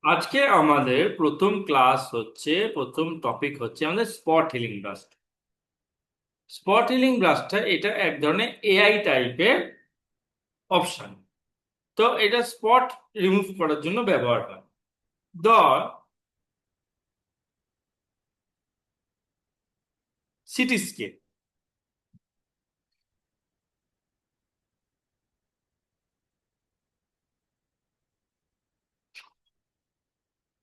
আজকে আমাদের প্রথম ক্লাস হচ্ছে, প্রথম টপিক হচ্ছে আমাদের spot healing brush. Spot healing ব্রাশটা এটা এক ধরনের এআই টাইপের অপশন। তো এটা স্পট রিমুভ করার জন্য ব্যবহার হয়। ধর সিটি স্কেপ।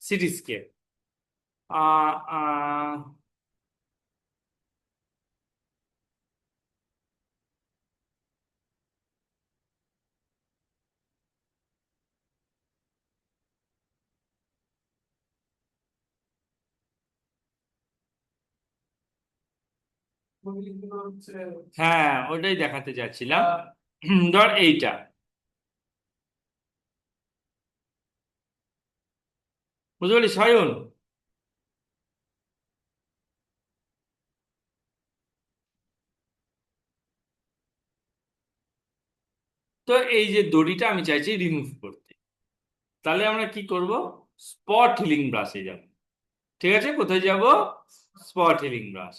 সিটি স্কেপ আহ আহ হ্যাঁ, ওটাই দেখাতে চাচ্ছিলাম। ধর এইটা, বুঝতে পারলি সায়ন? তো এই যে দড়িটা আমি চাইছি রিমুভ করতে, তাহলে আমরা কি করব? স্পট হিলিং ব্রাশে যাব। ঠিক আছে, কোথায় যাব? Spot healing brush.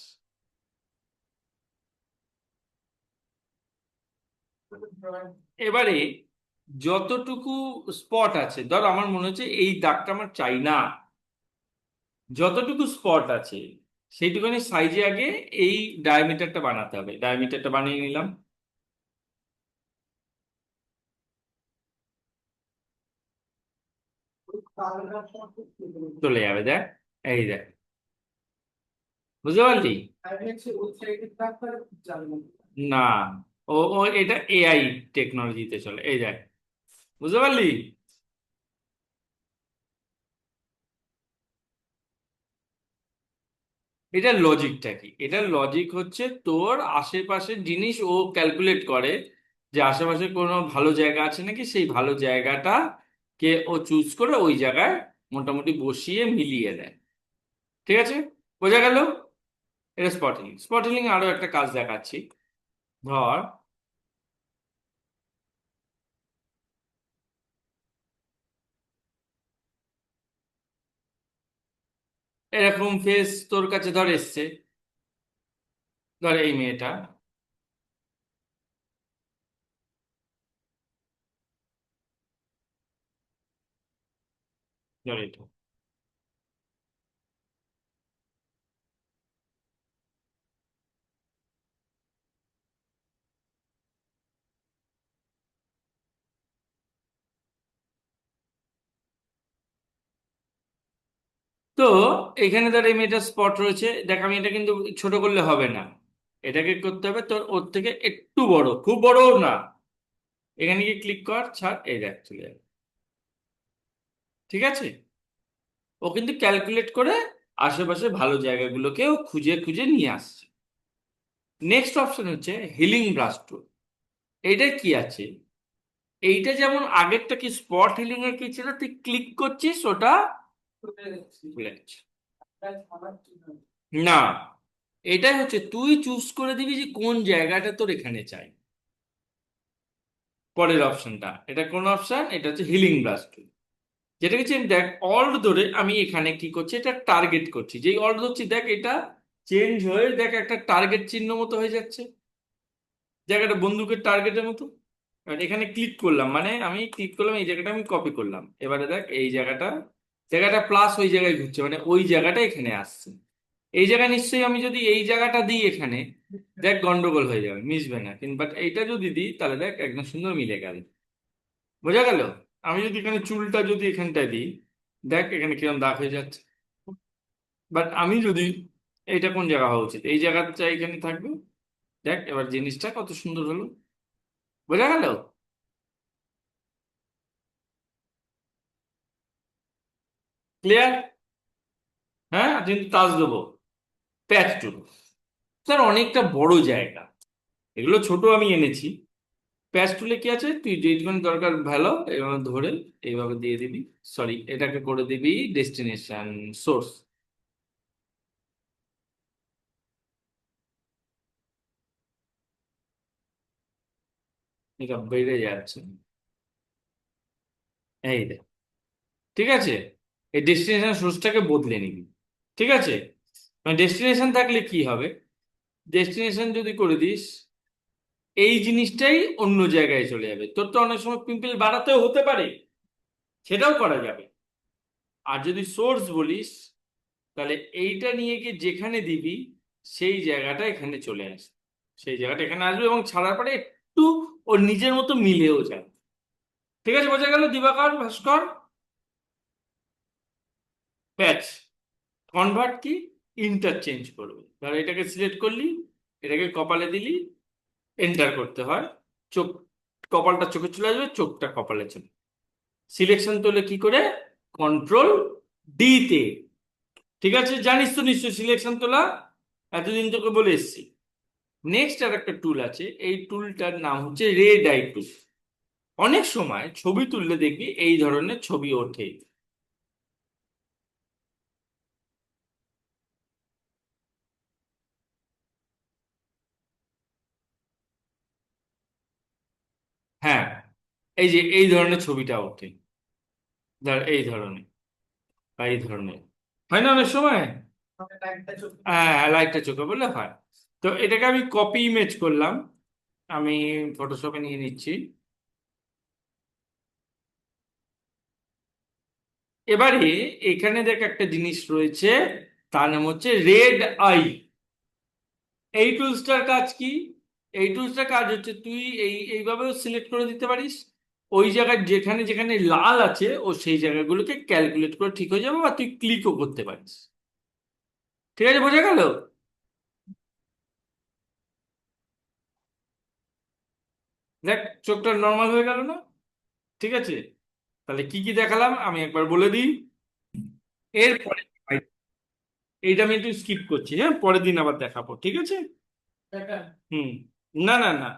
এবারে যতটুকু স্পট আছে, ধর আমার মনে হচ্ছে এই দাগটা আমার চাই না, যতটুকু স্পট আছে সেইটুখানি সাইজে আগে এই ডায়ামিটারটা বানাতে হবে। ডায়ামিটারটা বানিয়ে নিলাম। চলে যাবে, দেখ। এই দেখ, বুঝতে পারলি? না, ও ও এটা এআই টেকনোলজিতে চলে। এই দেখ, বুঝতে পারলি? এটার লজিকটা কি? এটার লজিক হচ্ছে তোর আশেপাশের জিনিস ও ক্যালকুলেট করে, যে আশেপাশে কোনো ভালো জায়গা আছে নাকি, সেই ভালো জায়গাটা কে ও চুজ করে ওই জায়গায় মোটামুটি বসিয়ে মিলিয়ে দেয়। ঠিক আছে, বোঝা গেল? এটা স্পটিং। স্পটিং আরো একটা কাজ দেখাচ্ছি। ধর এরকম ফেস তোর কাছে ধর এসছে। ধর এই মেয়েটা, ধর এটা। তো এখানে ধর এই মেয়েটার স্পট রয়েছে, দেখ আমি এটা কিন্তু ছোট করলে হবে না, এটাকে করতে হবে তোর ওর থেকে একটু বড়, খুব বড়ও না। এখানে গিয়ে ক্লিক কর, ছাড়, এই দেখ চলে যাবে। ঠিক আছে, ও কিন্তু ক্যালকুলেট করে আশেপাশে ভালো জায়গাগুলোকেও খুঁজে খুঁজে নিয়ে আসছে। নেক্সট অপশন হচ্ছে হিলিং ব্রাশ টুল। এইটা কি আছে? এইটা যেমন আগেরটা কি স্পট হিলিং এর কি ছিল, তুই ক্লিক করছিস ওটা খুলে যাচ্ছে। না, এটাই হচ্ছে তুই চুজ করে দিবি যে কোন জায়গাটা তোর এখানে চাই। পরের অপশনটা, এটা কোন অপশন? এটা হচ্ছে হিলিং ব্রাশ টুল। যেটা হচ্ছে দেখ, অল্ট ধরে আমি এখানে কি করছি, এটা টার্গেট করছি। যেই অল্ট ধরছি দেখ, এটা চেঞ্জ হয়ে দেখ একটা টার্গেট চিহ্ন মতো হয়ে যাচ্ছে, জায়গাটা বন্দুকের টার্গেটের মতো। এবার এখানে ক্লিক করলাম, মানে আমি ক্লিক করলাম, এই জায়গাটা আমি কপি করলাম। এবারে দেখ এই জায়গাটা, জায়গাটা প্লাস ওই জায়গায় ঘুরছে, মানে ওই জায়গাটা এখানে আসছে। এই জায়গায় নিশ্চয়ই আমি যদি এই জায়গাটা দিই এখানে, দেখ গন্ডগোল হয়ে যাবে, মিশবে না। কিন্তু বাট এইটা যদি দিই তাহলে দেখ একদম সুন্দর মিলে গেল। বোঝা গেল? আমি যদি এখানে চুলটা যদি এখানটায় দিই, দেখ এখানে কিরকম দাগ হয়ে যাচ্ছে। বাট আমি যদি, এইটা কোন জায়গা হওয়া উচিত, এই জায়গাটা এখানে থাকবে। দেখ এবার জিনিসটা কত সুন্দর হলো। বোঝা গেল? ক্লিয়ার? হ্যাঁ, কিন্তু টাচ দেবো, প্যাচ টুল। স্যার অনেকটা বড় জায়গা, এগুলো ছোট আমি এনেছি। প্যাচ টুলে কি আছে, তুই যেটুকুনি দরকার ভালো এভাবে ধরে এইভাবে দিয়ে দিবি। সরি, এটাকে করে দিবি ডেস্টিনেশন সোর্স। এটা বেড়ে যাচ্ছে। এই দেখ, ঠিক আছে। এই ডেস্টিনেশন সোর্সটাকে বদলে নিবি। ঠিক আছে? মানে ডেস্টিনেশন থাকলে কি হবে, ডেস্টিনেশন যদি করে দিস এই জিনিসটাই অন্য জায়গায় চলে যাবে। তোর তো অনেক সময় পিম্পল বাড়াতেও হতে পারে, সেটাও করা যাবে। আর যদি সোর্স বলিস, তাহলে এইটা নিয়ে গিয়ে যেখানে দিবি সেই জায়গাটা এখানে চলে আসবে, সেই জায়গাটা এখানে আসবে এবং ছাড়ার পরে একটু ওর নিজের মতো মিলেও যাবে। ঠিক আছে, বোঝা গেল দিবাকর ভাস্কর? প্যাচ কনভার্ট কি, ইন্টারচেঞ্জ করবে। ধর এটাকে সিলেক্ট করলি, এটাকে কপালে দিলি, এন্টার করতে হয়, চোখ, কপালটা চোখে চলে আসবে, চোখটা কপালে চলে। সিলেকশন তোলে কি করে, কন্ট্রোল ডি তে। ঠিক আছে, জানিস তো নিশ্চয়ই সিলেকশন তোলা, এতদিন তোকে বলে এসছি। নেক্সট আর একটা টুল আছে, এই টুলটার নাম হচ্ছে রেড আই টুল। অনেক সময় ছবি তুললে দেখবি এই ধরনের ছবি ওঠে। হ্যাঁ, এই যে এই ধরনের ছবিটা ওঠে, ধর এই ধরনের বা এই ধরনের, হয় না অনেক সময়? হ্যাঁ, লাইটটা চোখে বললে হয়। তো এটাকে আমি কপি ইমেজ করলাম, আমি ফটোশপে নিয়ে নিচ্ছি। এবারে এখানে দেখ একটা জিনিস রয়েছে, তার নাম হচ্ছে রেড আই। এই টুলসটার কাজ কি, এই টুলসটার কাজ হচ্ছে তুই এইভাবেও সিলেক্ট করে দিতে পারিস, ওই জায়গায় যেখানে যেখানে লাল আছে ও সেই জায়গাগুলোকে ক্যালকুলেট করে ঠিক হয়ে যাবে, বা তুই ক্লিকও করতে পারিস। ঠিক আছে, বোঝা গেল? দেখ চোখটা নর্মাল হয়ে গেল না? ঠিক আছে, তাহলে কি কি দেখালাম আমি একবার বলে দিই। এরপরে এইটা আমি একটু স্কিপ করছি, হ্যাঁ, পরের দিন আবার দেখাবো, ঠিক আছে? হুম। না না না,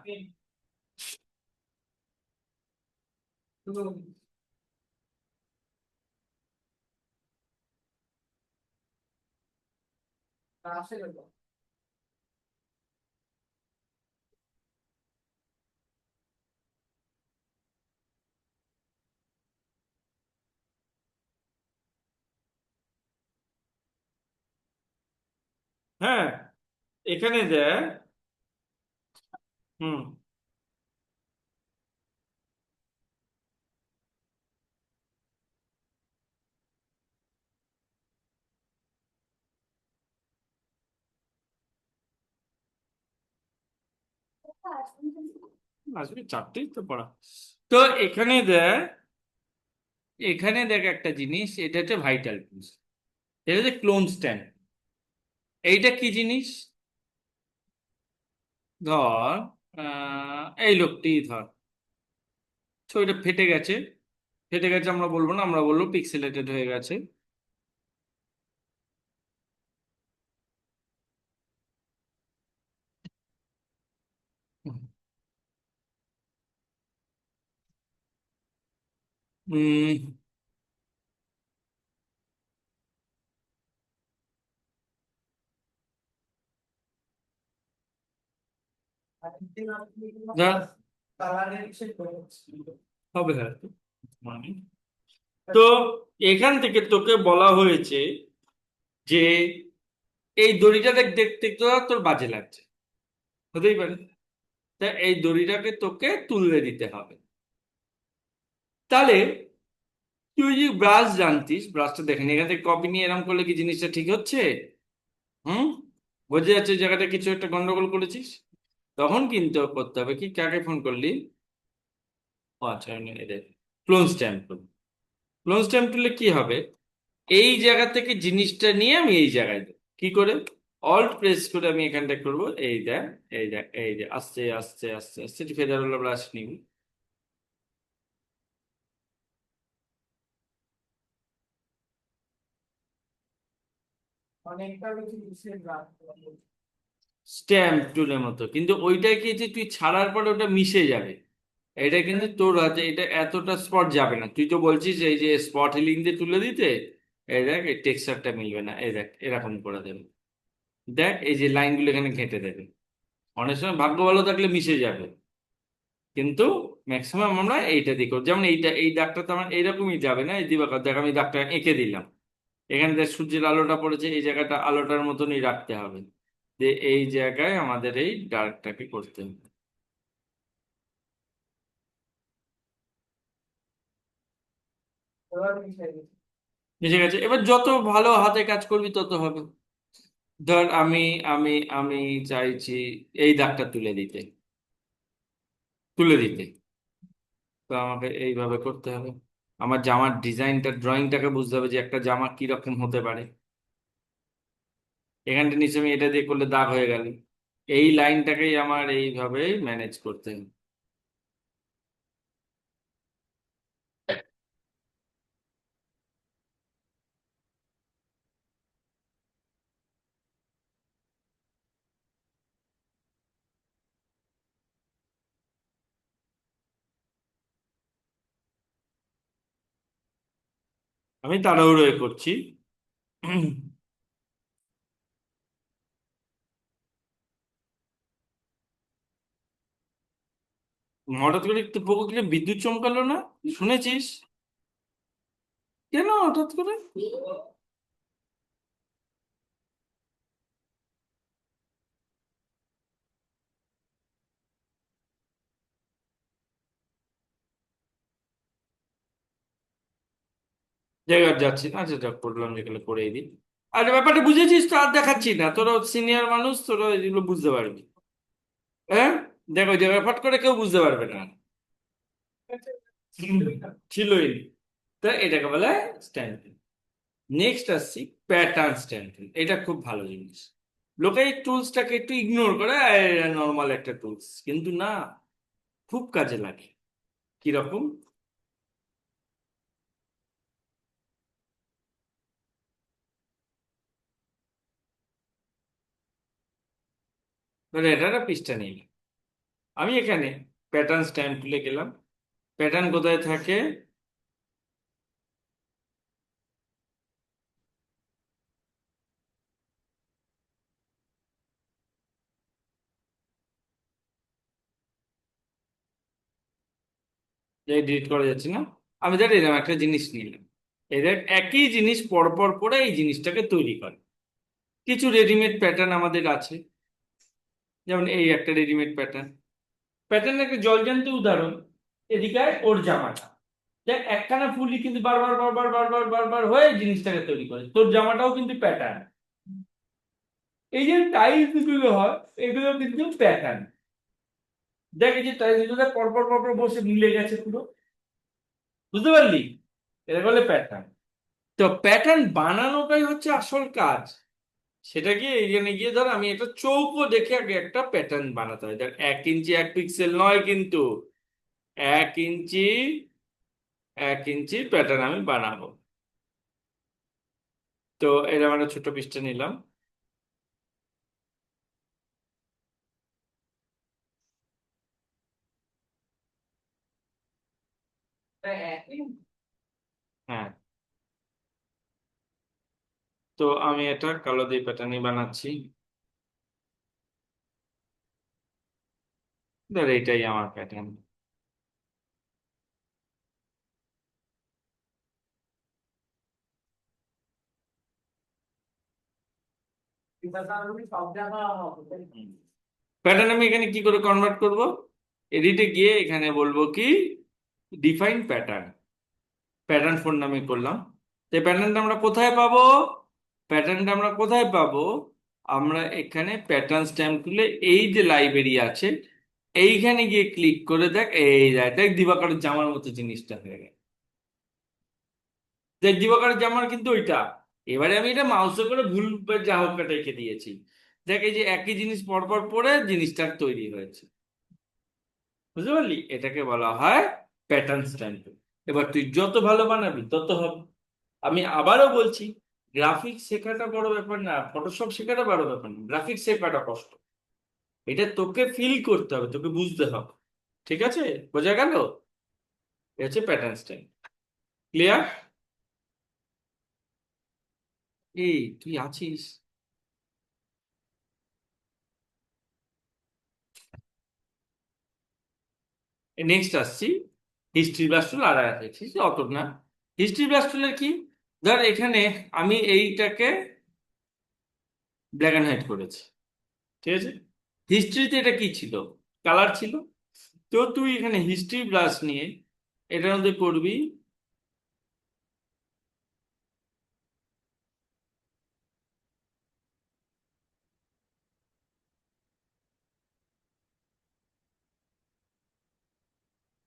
হ্যাঁ, এখানে দেখ। হুম। আসবে, চারটেই তো পড়া। তো এখানে দেখ, এখানে দেখ একটা জিনিস, এটা হচ্ছে ভাইটাল পিস, এটা হচ্ছে ক্লোন স্ট্যাম্প। এইটা কি জিনিস, ধর এই লোকটি ধর, ছবিটা ফেটে গেছে, ফেটে গেছে আমরা বলবো না, আমরা বলবো পিক্সেলেটেড হয়ে গেছে। উম, ধর হবে, হ্যাঁ। মানে, তো এখান থেকে তোকে বলা হয়েছে যে এই দড়িটা দেখতে তো তোর বাজে লাগছে, হতেই পারে, তা এই দড়িটাকে তোকে তুলে দিতে হবে। তাহলে তুই যে ব্রাশ জানতিস, ব্রাশটা দেখেনি, এখান থেকে কপি নিয়ে এরকম করলে কি জিনিসটা ঠিক হচ্ছে? হুম, বোঝা যাচ্ছে এই জায়গাটা কিছু একটা গন্ডগোল করেছিস। তখন কিন্তু করতে হবে কি, কাকে ফোন করলি? ও আচ্ছা, ক্লোন স্ট্যাম্প। ক্লোন স্ট্যাম্প তুললে কি হবে, এই জায়গা থেকে জিনিসটা নিয়ে আমি এই জায়গায় দেবো কি করে, অল্ট প্রেস করে আমি এখানটা করবো, এই দেখ, এই দেখ, এই যে আস্তে আস্তে আস্তে আস্তে ফেদার ওয়ালা ব্রাশ নিবি। স্ট্যাম্প টুলের মতো, কিন্তু ওইটা কি যে তুই ছাড়ার পরে ওটা মিশে যাবে, এটা কিন্তু তোর হাতে এটা এতটা স্পট যাবে না। তুই তো বলছিস এই যে স্পট হিলিং দিয়ে তুলে দিতে, এই দেখ এই টেক্সচারটা মিলবে না, এই দেখ এরকম করে দেবে, দেখ এই যে লাইনগুলো এখানে ঘেঁটে দেবে। অনেক সময় ভাগ্য ভালো থাকলে মিশে যাবে, কিন্তু ম্যাক্সিমাম আমরা এইটা দিয়ে করবো। যেমন এইটা, এই দাগটা তো আমার এইরকমই যাবে না, এই দিবাকর দেখ আমি দাগটা এঁকে দিলাম, এখানে দেখ সূর্যের আলোটা পড়েছে, এই জায়গাটা আলোটার মতনই রাখতে হবে, যে এই জায়গায় আমাদের এই ডার্কটাকে করতে হবে। বুঝে গেছে? এবার যত ভালো হাতে কাজ করবি তত হবে। ধর আমি আমি চাইছি এই দাগটা তুলে দিতে, তো আমাকে এইভাবে করতে হবে। আমার জামার ডিজাইনটা, ড্রয়িংটাকে বুঝতে হবে যে একটা জামা কিরকম হতে পারে। এখানটা নিচে আমি এটা দিয়ে করলে দাগ হয়ে গেল, এই লাইনটাকেই আমার এইভাবে ম্যানেজ করতে হবে। আমি তাড়াহুড়োই করছি। হঠাৎ করে একটু প্রকৃতিতে বিদ্যুৎ চমকালো না, শুনেছিস? কেন হঠাৎ করে? জায়গা যাচ্ছি না, আচ্ছা যা করলাম যেগুলো করেই দিই। আর ব্যাপারটা বুঝেছিস তো, আর দেখাচ্ছি না, তোরা সিনিয়র মানুষ, তোরা এগুলো বুঝতে পারবি। হ্যাঁ, দেখো জায়গা ফট করে কেউ বুঝতে পারবে না। ছিলই না। তো এটাকে বলে স্ট্যান্ডিং। নেক্সট আসছি প্যাটার্ন স্ট্যান্ডিং, এটা খুব ভালো জিনিস। লোকে এই টুলসটাকে একটু ইগনোর করে, নর্মাল একটা টুলস, কিন্তু না, খুব কাজে লাগে। কিরকম? ধরে এটা একটা পৃষ্ঠা নিয়ে নিই। আমি এখানে প্যাটার্ন স্ট্যাম্প তুলে গেলাম। প্যাটার্ন কোথায় থাকে? ডিলিট করা যাচ্ছে না। আমি ধর এরকম একটা জিনিস নিলাম, এদের একই জিনিস পরপর পরে এই জিনিসটাকে তৈরি করে। কিছু রেডিমেড প্যাটার্ন আমাদের আছে, যেমন এই একটা রেডিমেড প্যাটার্ন। প্যাটার্নের একটা জলজান্ত উদাহরণ, এদিকে আয়, ওর জামাটা দেখ, একখানা ফুলই কিন্তু বারবার বারবার বারবার বারবার হয়ে জিনিসটাকে তৈরি করে, তোর জামাটাও কিন্তু প্যাটার্ন। এই যে টাইলস গুলো হয়, এগুলো কিন্তু প্যাটার্ন। দেখ এই যে টাইলস গুলো পরপর পরপর বসে মিলে গেছে পুরো, বুঝতে পারলি? এটা বলে প্যাটার্ন। তো প্যাটার্ন বানানোটাই হচ্ছে আসল কাজ। সেটা গিয়ে এখানে গিয়ে ধর আমি একটা চৌকো দেখে আগে একটা প্যাটার্ন বানাতে হয়, দেখ 1 ইঞ্চি 1 পিক্সেল নয় কিন্তু, 1 ইঞ্চি 1 ইঞ্চি প্যাটার্ন আমি বানাবো। তো এরকম একটা ছোট পৃষ্ঠা নিলাম। হ্যাঁ, তো আমি এটা কালো দিয়ে প্যাটার্নই বানাচ্ছি। ধর এইটাই আমার প্যাটার্ন। প্যাটার্ন আমি এখানে কি করে কনভার্ট করব? এডিটে গিয়ে এখানে বলবো কি, ডিফাইন প্যাটার্ন। প্যাটার্ন ফোন নামে করলাম। তো প্যাটার্নটা আমরা কোথায় পাবো? প্যাটার্নটা আমরা কোথায় পাবো? আমরা এখানে প্যাটার্ন স্ট্যাম্প তুলে এই যে লাইব্রেরি আছে, এইখানে গিয়ে ক্লিক করে দেখ, এই যায় দেখ দিবাকরের জামার মতো জিনিসটা হয়ে গেছে। দেখ দিবাকরের জামার কিন্তু ওইটা। এবারে আমি এটা মাউসে করে ভুল বা যা হোক একটা রেখে দিয়েছি। দেখ এই যে একই জিনিস পরপর পরে জিনিসটা তৈরি হয়েছে। বুঝতে পারলি? এটাকে বলা হয় প্যাটার্ন স্ট্যাম্প। এবার তুই যত ভালো বানাবি তত হবে। আমি আবারও বলছি, গ্রাফিক্স শেখাটা বড় ব্যাপার না, ফটোশপ শেখাটা বড় ব্যাপার না, গ্রাফিক্স শেখাটা কষ্ট। এটা তোকে ফিল করতে হবে, তোকে বুঝতে হবে। ঠিক আছে? বোঝা গেল? এ হচ্ছে প্যাটার্ন স্টাইল। ক্লিয়ার? এই তুই আছিস? নেক্সট আসছি হিস্ট্রি ব্লাস্টুল আর আছে অত না। হিস্ট্রি ব্লাস্টুলের কি, ধর এখানে আমি এইটাকে ব্ল্যাক অ্যান্ড হোয়াইট করেছি, ঠিক আছে। হিস্ট্রিতে এটা কি ছিল, কালার ছিল। তো তুই এখানে হিস্ট্রি ব্লাস্ট নিয়ে এটার মধ্যে করবি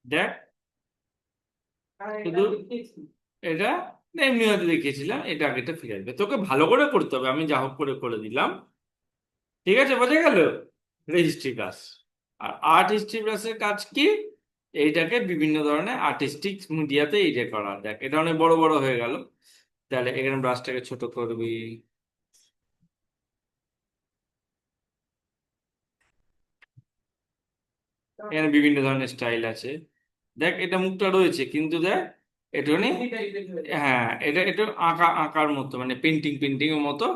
দেখ, শুধু এটা এমনি হয়তো দেখিয়েছিলাম, এটা আগেটা ফিরে আসবে, তোকে ভালো করে করতে হবে, আমি যা হোক করে করে দিলাম, ঠিক আছে, বোঝা গেল। Registry class. আর আর্ট হিস্ট্রি ক্লাসের কাজ কি, এইটাকে বিভিন্ন ধরনের আর্টিস্টিক মিডিয়াতে এই যে করা, দেখ এটা অনেক বড় বড় হয়ে গেল, তাহলে এখানে ব্রাশটাকে ছোট করবি। এখানে বিভিন্ন ধরনের স্টাইল আছে, দেখ এটা মুখটা রয়েছে কিন্তু দেখ একটুখানি, হ্যাঁ এটা একটু আঁকা আঁকার মতো, মানে পেন্টিং পেন্টিং এর মতো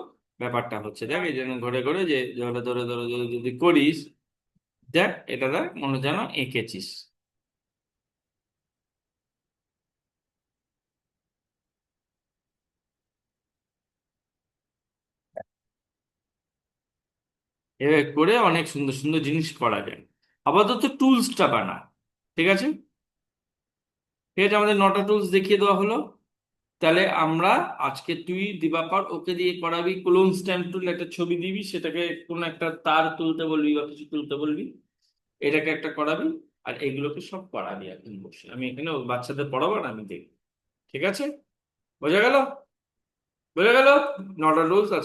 ব্যাপারটা হচ্ছে, দেখ এই জন্য ঘরে ঘরে যে ধরে ধরে ধরে ধরে যদি করিস, দেখ এটা দেখ মনে হচ্ছে যেন এঁকেছিস। এভাবে করে অনেক সুন্দর সুন্দর জিনিস করা যায়। আপাতত টুলসটা বানা, ঠিক আছে। ঠিক আছে, আমাদের 9টা টুলস দেখিয়ে দেওয়া হলো। তাহলে আমরা আজকে তুই দিবাকর ওকে দিয়ে করাবি ক্লোন স্ট্যাম্প টুল, একটা ছবি দিবি, সেটাকে কোনো একটা তার তুলতে বলবি বা কিছু তুলতে বলবি, এটাকে একটা করাবি। আর এগুলোকে সব করাবি এখন বসে, আমি এখানে ও বাচ্চাদের পড়াবো না, আমি দেখি। ঠিক আছে, বোঝা গেল? বোঝা গেল 9টা রুলস।